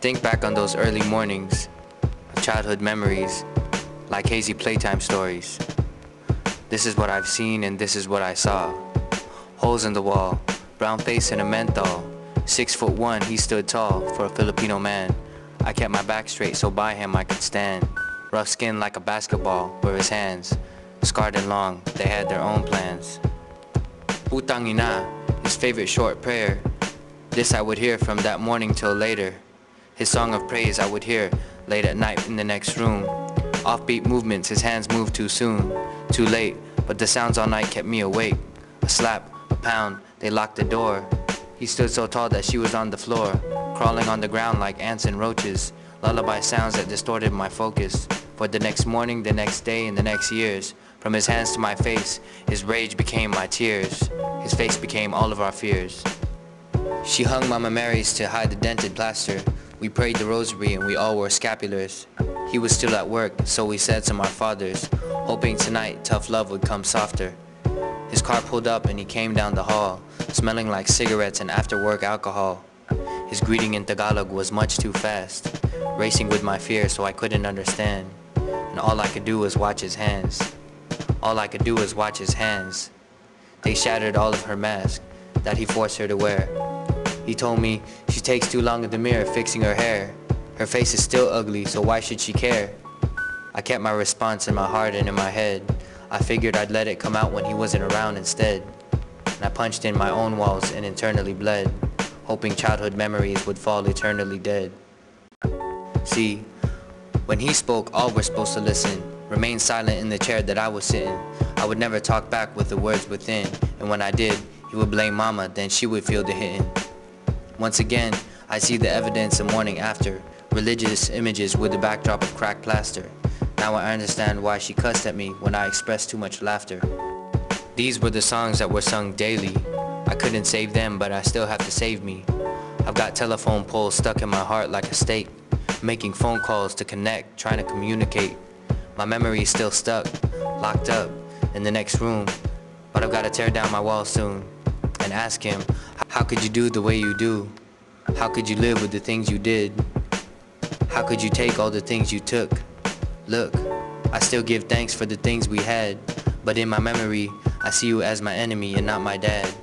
think back on those early mornings of childhood memories, like hazy playtime stories. This is what I've seen and this is what I saw. Holes in the wall, brown face and a menthol. 6'1", he stood tall for a Filipino man. I kept my back straight so by him I could stand. Rough skin like a basketball were his hands. Scarred and long, they had their own plans. Putang ina, his favorite short prayer. This I would hear from that morning till later. His song of praise I would hear late at night in the next room. Offbeat movements, his hands moved too soon. Too late, but the sounds all night kept me awake. A slap, a pound, they locked the door. He stood so tall that she was on the floor, crawling on the ground like ants and roaches. Lullaby sounds that distorted my focus. For the next morning, the next day, and the next years, from his hands to my face, his rage became my tears. His face became all of our fears. She hung Mama Mary's to hide the dented plaster. We prayed the rosary and we all wore scapulars. He was still at work, so we said some our fathers, hoping tonight tough love would come softer. His car pulled up and he came down the hall, smelling like cigarettes and after-work alcohol. His greeting in Tagalog was much too fast, racing with my fear so I couldn't understand. And all I could do was watch his hands. All I could do was watch his hands. They shattered all of her mask that he forced her to wear. He told me she takes too long in the mirror fixing her hair. Her face is still ugly, so why should she care? I kept my response in my heart and in my head. I figured I'd let it come out when he wasn't around instead. And I punched in my own walls and internally bled, hoping childhood memories would fall eternally dead. See, when he spoke, all were supposed to listen. Remain silent in the chair that I was sitting. I would never talk back with the words within. And when I did, he would blame Mama, then she would feel the hitting. Once again, I see the evidence the morning after. Religious images with the backdrop of cracked plaster. Now I understand why she cussed at me when I expressed too much laughter. These were the songs that were sung daily. I couldn't save them, but I still have to save me. I've got telephone poles stuck in my heart like a stake, making phone calls to connect, trying to communicate. My memory is still stuck, locked up in the next room, but I've got to tear down my wall soon and ask him, how could you do the way you do? How could you live with the things you did? How could you take all the things you took? Look, I still give thanks for the things we had, but in my memory, I see you as my enemy and not my dad.